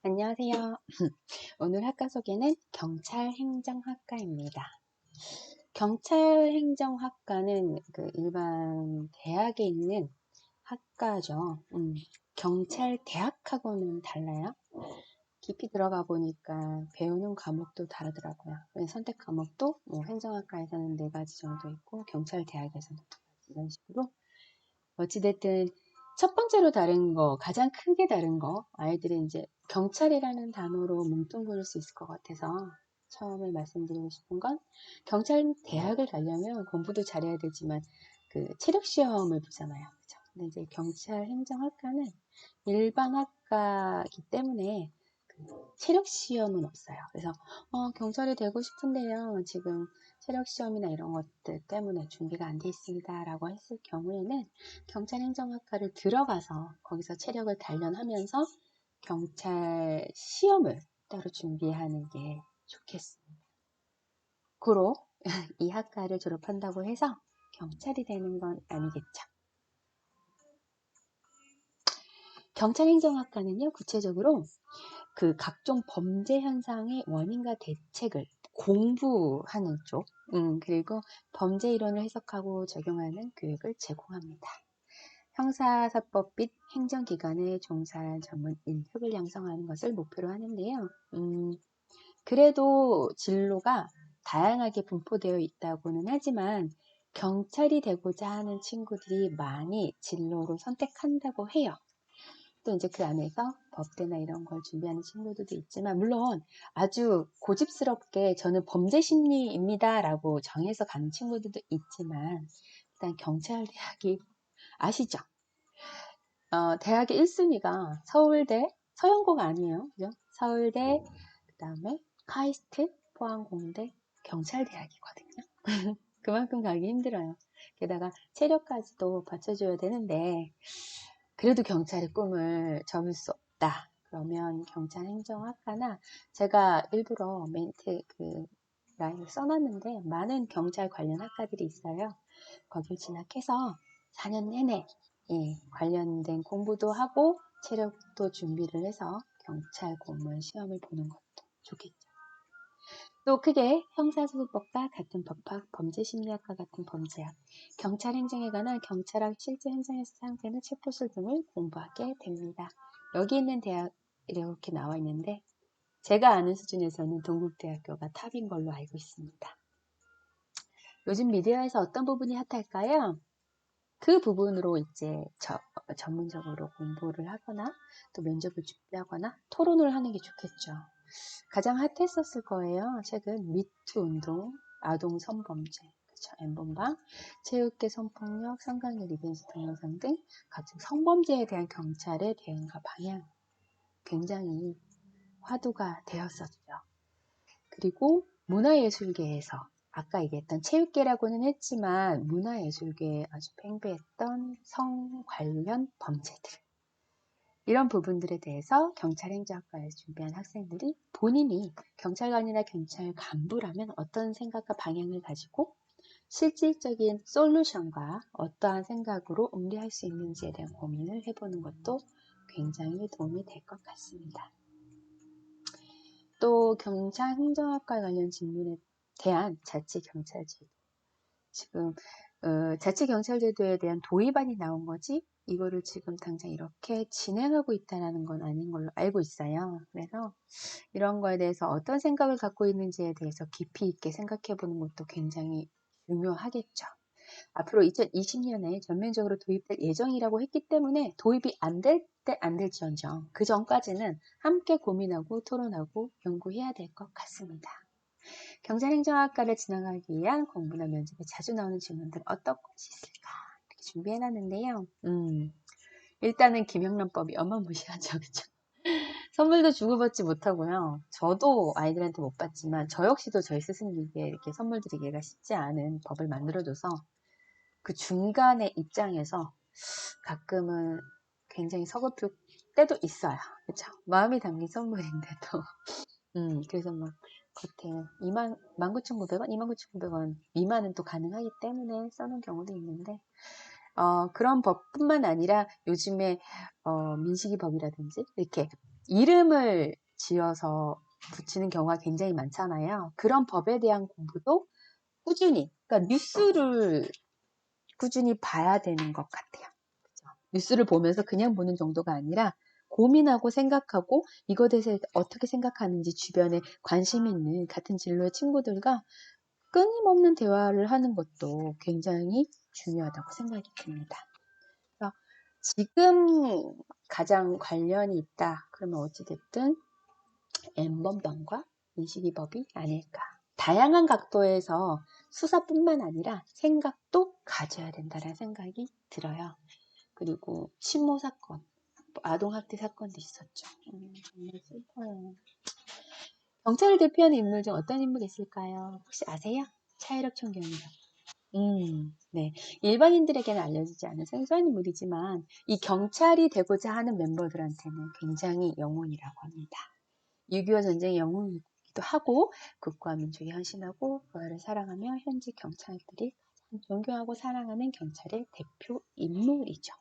안녕하세요. 오늘 학과 소개는 경찰행정학과입니다. 경찰행정학과는 그 일반 대학에 있는 학과죠. 경찰대학하고는 달라요. 깊이 들어가 보니까 배우는 과목도 다르더라고요. 선택 과목도 뭐 행정학과에서는 4가지 정도 있고 경찰대학에서는 2가지 이런 식으로 어찌됐든 첫 번째로 다른 거, 가장 크게 다른 거, 아이들이 이제 경찰이라는 단어로 뭉뚱그릴 수 있을 것 같아서 처음에 말씀드리고 싶은 건 경찰 대학을 가려면 공부도 잘해야 되지만 그 체력 시험을 보잖아요. 그죠? 근데 이제 경찰 행정학과는 일반 학과이기 때문에 그 체력 시험은 없어요. 그래서 경찰이 되고 싶은데요. 지금 체력 시험이나 이런 것들 때문에 준비가 안 돼 있습니다. 라고 했을 경우에는 경찰행정학과를 들어가서 거기서 체력을 단련하면서 경찰 시험을 따로 준비하는 게 좋겠습니다. 고로 이 학과를 졸업한다고 해서 경찰이 되는 건 아니겠죠. 경찰행정학과는요, 구체적으로 그 각종 범죄 현상의 원인과 대책을 공부하는 쪽, 그리고 범죄 이론을 해석하고 적용하는 교육을 제공합니다. 형사사법 및 행정기관에 종사한 전문 인력을 양성하는 것을 목표로 하는데요. 그래도 진로가 다양하게 분포되어 있다고는 하지만 경찰이 되고자 하는 친구들이 많이 진로로 선택한다고 해요. 또 이제 그 안에서 법대나 이런 걸 준비하는 친구들도 있지만, 물론 아주 고집스럽게 저는 범죄심리입니다 라고 정해서 가는 친구들도 있지만, 일단 경찰대학이 아시죠? 대학의 1순위가 서울대, 서영고가 아니에요. 그죠? 서울대, 그 다음에 카이스트, 포항공대, 경찰대학이거든요. 그만큼 가기 힘들어요. 게다가 체력까지도 받쳐줘야 되는데, 그래도 경찰의 꿈을 접을 수 없다. 그러면 경찰행정학과나 제가 일부러 멘트 라인을 써놨는데 많은 경찰 관련 학과들이 있어요. 거길 진학해서 4년 내내 관련된 공부도 하고 체력도 준비를 해서 경찰 공무원 시험을 보는 것도 좋겠죠. 또 크게 형사소송법과 같은 법학, 범죄심리학과 같은 범죄학, 경찰행정에 관한 경찰학 실제 현장에서 사용되는 체포술 등을 공부하게 됩니다. 여기 있는 대학 이렇게 나와 있는데 제가 아는 수준에서는 동국대학교가 탑인 걸로 알고 있습니다. 요즘 미디어에서 어떤 부분이 핫할까요? 그 부분으로 이제 전문적으로 공부를 하거나 또 면접을 준비하거나 토론을 하는 게 좋겠죠. 가장 핫했었을 거예요. 최근 미투 운동, 아동 성범죄, 그렇죠. N번방, 체육계 성폭력, 성관계 리벤지 동영상 등 각종 성범죄에 대한 경찰의 대응과 방향 굉장히 화두가 되었었죠. 그리고 문화예술계에서 아까 얘기했던 체육계라고는 했지만 문화예술계에 아주 팽배했던 성 관련 범죄들, 이런 부분들에 대해서 경찰행정학과에서 준비한 학생들이 본인이 경찰관이나 경찰 간부라면 어떤 생각과 방향을 가지고 실질적인 솔루션과 어떠한 생각으로 응대할 수 있는지에 대한 고민을 해보는 것도 굉장히 도움이 될 것 같습니다. 또 경찰행정학과 관련 질문에 대한 자치경찰제도, 지금 자치경찰제도에 대한 도입안이 나온 거지 이거를 지금 당장 이렇게 진행하고 있다는 건 아닌 걸로 알고 있어요. 그래서 이런 거에 대해서 어떤 생각을 갖고 있는지에 대해서 깊이 있게 생각해 보는 것도 굉장히 중요하겠죠. 앞으로 2020년에 전면적으로 도입될 예정이라고 했기 때문에 도입이 안 될 때 안 될지언정 그 전까지는 함께 고민하고 토론하고 연구해야 될 것 같습니다. 경찰행정학과를 진학하기 위한 공부나 면접에 자주 나오는 질문들 어떤 것이 있을까 이렇게 준비해놨는데요. 일단은 김영란법이 어마무시하죠. 그쵸? 선물도 주고받지 못하고요. 저도 아이들한테 못 받지만 저 역시도 저희 스승님께 이렇게 선물 드리기가 쉽지 않은 법을 만들어줘서 그 중간의 입장에서 가끔은 굉장히 서글플 때도 있어요. 그쵸? 마음이 담긴 선물인데도. 그래서 막 겉에 19,900원, 29,900원 미만은 또 가능하기 때문에 써놓은 경우도 있는데, 그런 법뿐만 아니라 요즘에 민식이법이라든지 이렇게 이름을 지어서 붙이는 경우가 굉장히 많잖아요. 그런 법에 대한 공부도 꾸준히, 그러니까 뉴스를 꾸준히 봐야 되는 것 같아요. 그죠? 뉴스를 보면서 그냥 보는 정도가 아니라 고민하고 생각하고 이것에 대해서 어떻게 생각하는지 주변에 관심 있는 같은 진로의 친구들과 끊임없는 대화를 하는 것도 굉장히 중요하다고 생각이 듭니다. 그래서 지금 가장 관련이 있다. 그러면 어찌됐든 N번방과 인식이법이 아닐까. 다양한 각도에서 수사뿐만 아니라 생각도 가져야 된다는 생각이 들어요. 그리고 친모 사건, 아동학대 사건도 있었죠. 정말 슬퍼요. 경찰을 대표하는 인물 중 어떤 인물이 있을까요? 혹시 아세요? 차이력 총경이요. 네. 일반인들에게는 알려지지 않은 생소한 인물이지만 이 경찰이 되고자 하는 멤버들한테는 굉장히 영웅이라고 합니다. 6.25 전쟁의 영웅이기도 하고 국가와 민족이 헌신하고 그와를 사랑하며 현재 경찰들이 가장 존경하고 사랑하는 경찰의 대표 인물이죠.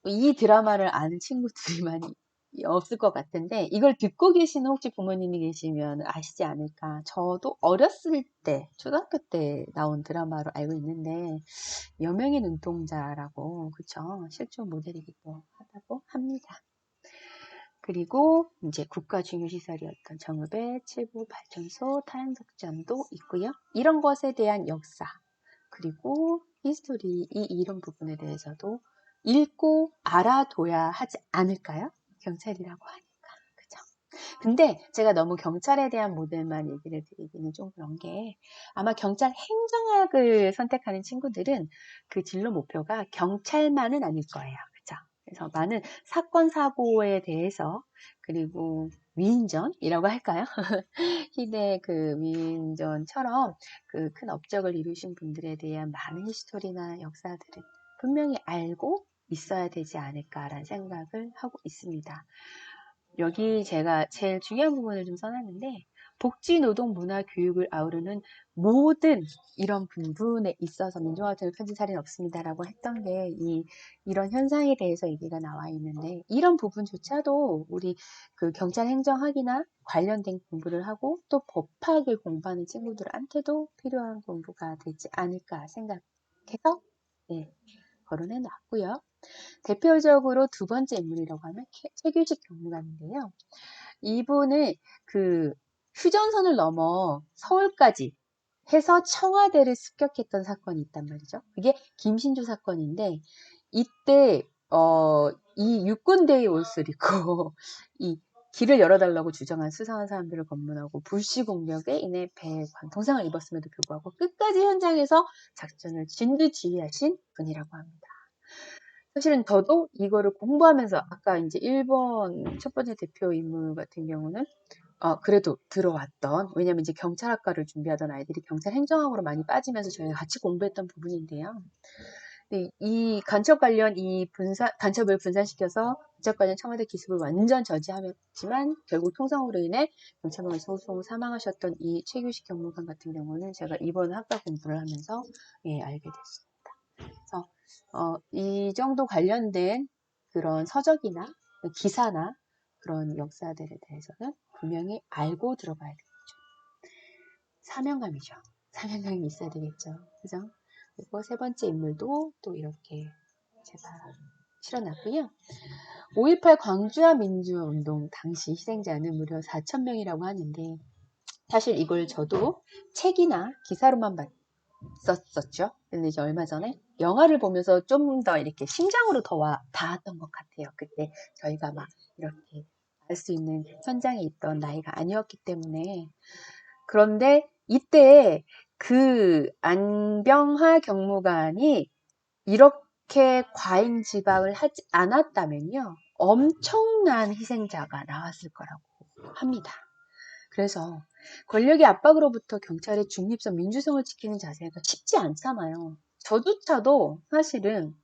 이 드라마를 아는 친구들이 많이 없을 것 같은데 이걸 듣고 계시는 혹시 부모님이 계시면 아시지 않을까. 저도 어렸을 때 초등학교 때 나온 드라마로 알고 있는데 여명의 눈동자라고 그쵸 실존 모델이기도 하다고 합니다. 그리고 이제 국가 중요시설이었던 정읍의 칠부 발전소 탄석장도 있고요. 이런 것에 대한 역사 그리고 히스토리 이런 부분에 대해서도 읽고 알아둬야 하지 않을까요? 경찰이라고 하니까. 그죠? 근데 제가 너무 경찰에 대한 모델만 얘기를 드리기는 좀 그런 게 아마 경찰 행정학을 선택하는 친구들은 그 진로 목표가 경찰만은 아닐 거예요. 그죠? 그래서 많은 사건, 사고에 대해서 그리고 위인전이라고 할까요? 희대 그 위인전처럼 그 큰 업적을 이루신 분들에 대한 많은 히스토리나 역사들을 분명히 알고 있어야 되지 않을까라는 생각을 하고 있습니다. 여기 제가 제일 중요한 부분을 좀 써놨는데 복지, 노동, 문화, 교육을 아우르는 모든 이런 부분에 있어서 민주화를 편진 사례는 없습니다라고 했던 게 이런 현상에 대해서 얘기가 나와 있는데 이런 부분조차도 우리 그 경찰 행정학이나 관련된 공부를 하고 또 법학을 공부하는 친구들한테도 필요한 공부가 되지 않을까 생각해서 네, 거론해 놨고요. 대표적으로 두 번째 인물이라고 하면 최규식 경무관인데요. 이분은 그 휴전선을 넘어 서울까지 해서 청와대를 습격했던 사건이 있단 말이죠. 그게 김신주 사건인데 이때 이 육군대의 옷을 입고 이 길을 열어달라고 주장한 수상한 사람들을 검문하고 불시 공격에 인해 배에 관통상을 입었음에도 불구하고 끝까지 현장에서 작전을 진두지휘하신 분이라고 합니다. 사실은 저도 이거를 공부하면서 아까 이제 1번 첫 번째 대표 인물 같은 경우는 그래도 들어왔던 왜냐면 이제 경찰학과를 준비하던 아이들이 경찰 행정학으로 많이 빠지면서 저희가 같이 공부했던 부분인데요. 네, 이 간첩 관련 간첩을 분산시켜서 간첩 관련 청와대 기습을 완전 저지하였지만 결국 통상으로 인해 경찰관을 소송 사망하셨던 이 최규식 경무관 같은 경우는 제가 이번 학과 공부를 하면서 알게 됐습니다. 그래서 이 정도 관련된 그런 서적이나 기사나 그런 역사들에 대해서는 분명히 알고 들어봐야 되겠죠. 사명감이죠. 사명감이 있어야 되겠죠. 그죠? 그리고 세 번째 인물도 또 이렇게 제가 실어놨고요. 5.18 광주와 민주화운동 당시 희생자는 무려 4,000명이라고 하는데 사실 이걸 저도 책이나 기사로만 썼었죠. 근데 이제 얼마 전에 영화를 보면서 좀 더 이렇게 심장으로 더 닿았던 것 같아요. 그때 저희가 막 이렇게 알 수 있는 현장에 있던 나이가 아니었기 때문에. 그런데 이때 그 안병하 경무관이 이렇게 과잉 지방을 하지 않았다면요. 엄청난 희생자가 나왔을 거라고 합니다. 그래서 권력의 압박으로부터 경찰의 중립성, 민주성을 지키는 자세가 쉽지 않잖아요. 저조차도 사실은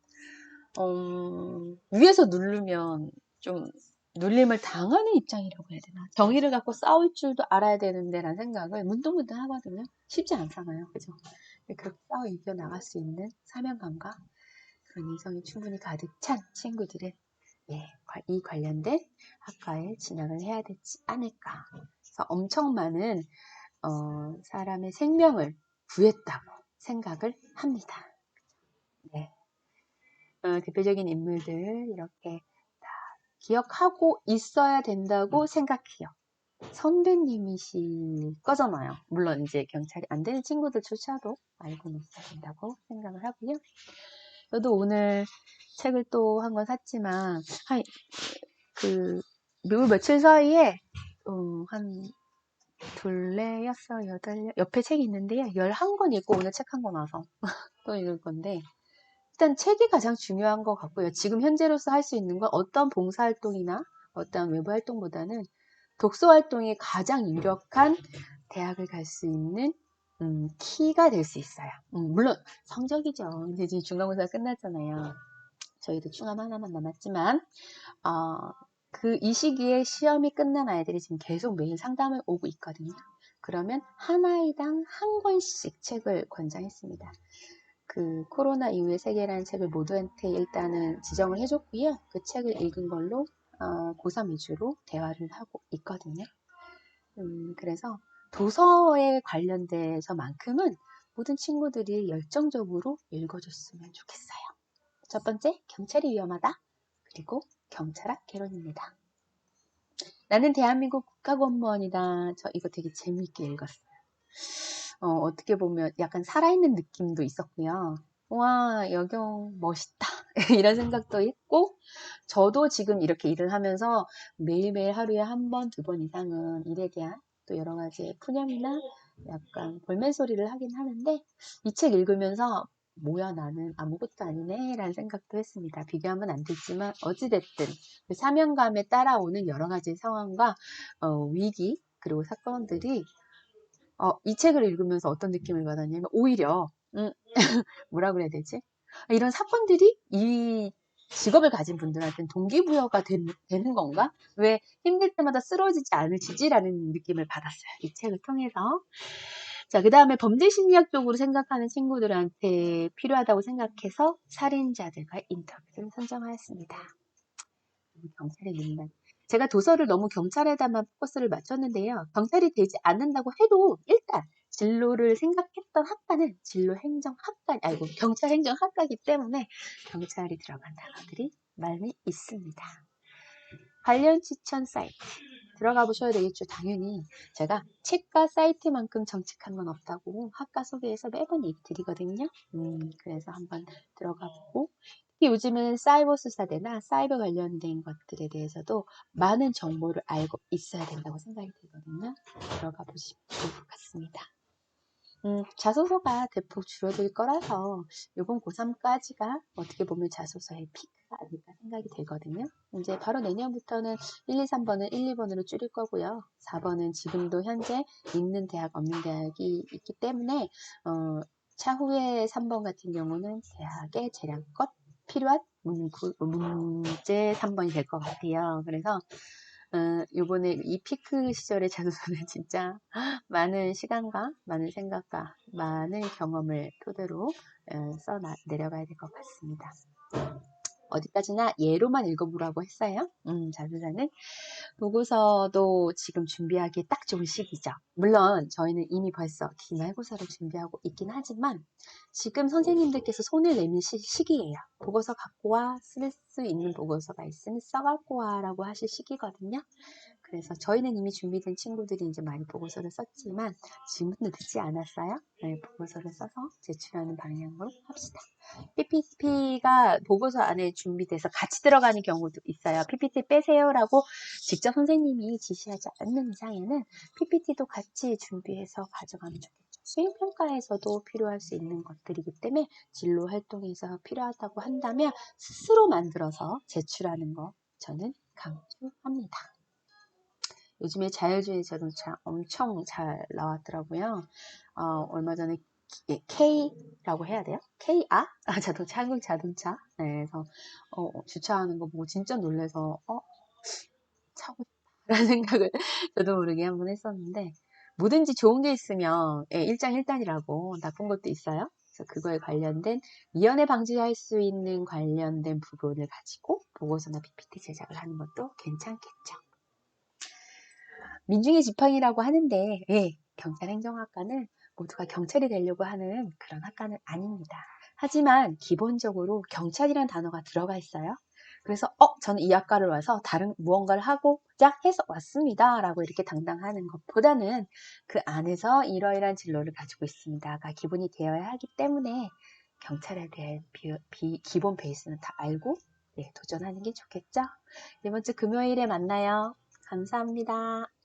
위에서 누르면 좀 눌림을 당하는 입장이라고 해야 되나? 정의를 갖고 싸울 줄도 알아야 되는데 라는 생각을 문득문득 하거든요. 쉽지 않잖아요. 그죠? 그렇게 싸워 이겨나갈 수 있는 사명감과 그런 인성이 충분히 가득 찬 친구들은 이 관련된 학과에 진학을 해야 되지 않을까. 그래서 엄청 많은 사람의 생명을 구했다고 생각을 합니다. 네. 대표적인 인물들 이렇게 다 기억하고 있어야 된다고 생각해요. 선배님이실 거잖아요. 물론 이제 경찰이 안 되는 친구들조차도 알고는 있어야 된다고 생각을 하고요. 저도 오늘 책을 또 한 권 샀지만 요 며칠 사이에 한 둘레였어, 여덟, 옆에 책이 있는데요. 11권 읽고 오늘 책 한 권 와서 또 읽을 건데, 일단 책이 가장 중요한 것 같고요. 지금 현재로서 할 수 있는 건 어떤 봉사활동이나 어떤 외부 활동보다는 독서 활동이 가장 유력한 대학을 갈 수 있는 키가 될 수 있어요. 물론 성적이죠. 근데 지금 중간고사가 끝났잖아요. 저희도 충암 하나만 남았지만 이 시기에 시험이 끝난 아이들이 지금 계속 매일 상담을 오고 있거든요. 그러면 한 아이당 한 권씩 책을 권장했습니다. 코로나 이후의 세계라는 책을 모두한테 일단은 지정을 해줬고요. 그 책을 읽은 걸로 고3 위주로 대화를 하고 있거든요. 그래서 도서에 관련돼서만큼은 모든 친구들이 열정적으로 읽어줬으면 좋겠어요. 첫 번째, 경찰이 위험하다. 그리고 경찰학 개론입니다. 나는 대한민국 국가공무원이다. 저 이거 되게 재미있게 읽었어요. 어떻게 보면 약간 살아있는 느낌도 있었고요. 와, 여경 멋있다. 이런 생각도 했고, 저도 지금 이렇게 일을 하면서 매일매일 하루에 한 번, 두 번 이상은 일에 대한 또 여러 가지 푸념이나 약간 볼멘소리를 하긴 하는데, 이 책 읽으면서 뭐야 나는 아무것도 아니네 라는 생각도 했습니다. 비교하면 안 되지만 어찌됐든 그 사명감에 따라오는 여러 가지 상황과 위기 그리고 사건들이 이 책을 읽으면서 어떤 느낌을 받았냐면 오히려 뭐라 그래야 되지? 이런 사건들이 이 직업을 가진 분들한테는 동기부여가 되는 건가? 왜 힘들 때마다 쓰러지지 않으시지라는 느낌을 받았어요. 이 책을 통해서. 자, 그 다음에 범죄 심리학적으로 생각하는 친구들한테 필요하다고 생각해서 살인자들과 인터뷰를 선정하였습니다. 경찰의 민간. 제가 도서를 너무 경찰에다만 포커스를 맞췄는데요. 경찰이 되지 않는다고 해도 일단 진로를 생각했던 학과는 경찰 행정학과이기 때문에 경찰이 들어간 단어들이 많이 있습니다. 관련 추천 사이트 들어가 보셔야 되겠죠. 당연히 제가 책과 사이트만큼 정직한 건 없다고 학과 소개에서 매번 얘기 드리거든요. 그래서 한번 들어가 보고 특히 요즘은 사이버 수사대나 사이버 관련된 것들에 대해서도 많은 정보를 알고 있어야 된다고 생각이 들거든요. 들어가 보시면 좋을 것 같습니다. 자소서가 대폭 줄어들 거라서 이번 고3까지가 어떻게 보면 자소서의 피크가 아닐까 생각이 들거든요. 이제 바로 내년부터는 1, 2, 3번을 1, 2번으로 줄일 거고요. 4번은 지금도 현재 있는 대학, 없는 대학이 있기 때문에 차후에 3번 같은 경우는 대학의 재량껏 필요한 문제 3번이 될 것 같아요. 그래서 요번에 이 피크 시절의 자소서는 진짜 많은 시간과 많은 생각과 많은 경험을 토대로 내려가야 될 것 같습니다. 어디까지나 예로만 읽어보라고 했어요. 자소서는 보고서도 지금 준비하기 딱 좋은 시기죠. 물론 저희는 이미 벌써 기말고사를 준비하고 있긴 하지만 지금 선생님들께서 손을 내민 시기예요. 보고서 갖고 와, 쓸 수 있는 보고서가 있으면 써갖고 와라고 하실 시기거든요. 그래서 저희는 이미 준비된 친구들이 이제 많이 보고서를 썼지만 지금은 늦지 않았어요. 네, 보고서를 써서 제출하는 방향으로 합시다. PPT가 보고서 안에 준비돼서 같이 들어가는 경우도 있어요. PPT 빼세요라고 직접 선생님이 지시하지 않는 이상에는 PPT도 같이 준비해서 가져가면 좋겠죠. 수행평가에서도 필요할 수 있는 것들이기 때문에 진로 활동에서 필요하다고 한다면 스스로 만들어서 제출하는 거 저는 강추합니다. 요즘에 자율주행 자동차 엄청 잘 나왔더라고요. 얼마 전에 K라고 해야 돼요? KR? 자동차, 한국 자동차. 네, 그래서 주차하는 거 보고 진짜 놀래서 차고 싶다라는 생각을 저도 모르게 한번 했었는데 뭐든지 좋은 게 있으면 일장일단이라고 나쁜 것도 있어요. 그래서 그거에 관련된 미연에 방지할 수 있는 관련된 부분을 가지고 보고서나 PPT 제작을 하는 것도 괜찮겠죠. 민중의 지팡이라고 하는데 예, 경찰행정학과는 모두가 경찰이 되려고 하는 그런 학과는 아닙니다. 하지만 기본적으로 경찰이라는 단어가 들어가 있어요. 그래서 저는 이 학과를 와서 다른 무언가를 하고자 해서 왔습니다 라고 이렇게 당당하는 것보다는 그 안에서 이러이러한 진로를 가지고 있습니다가 기본이 되어야 하기 때문에 경찰에 대한 기본 베이스는 다 알고 도전하는 게 좋겠죠. 이번 주 금요일에 만나요. 감사합니다.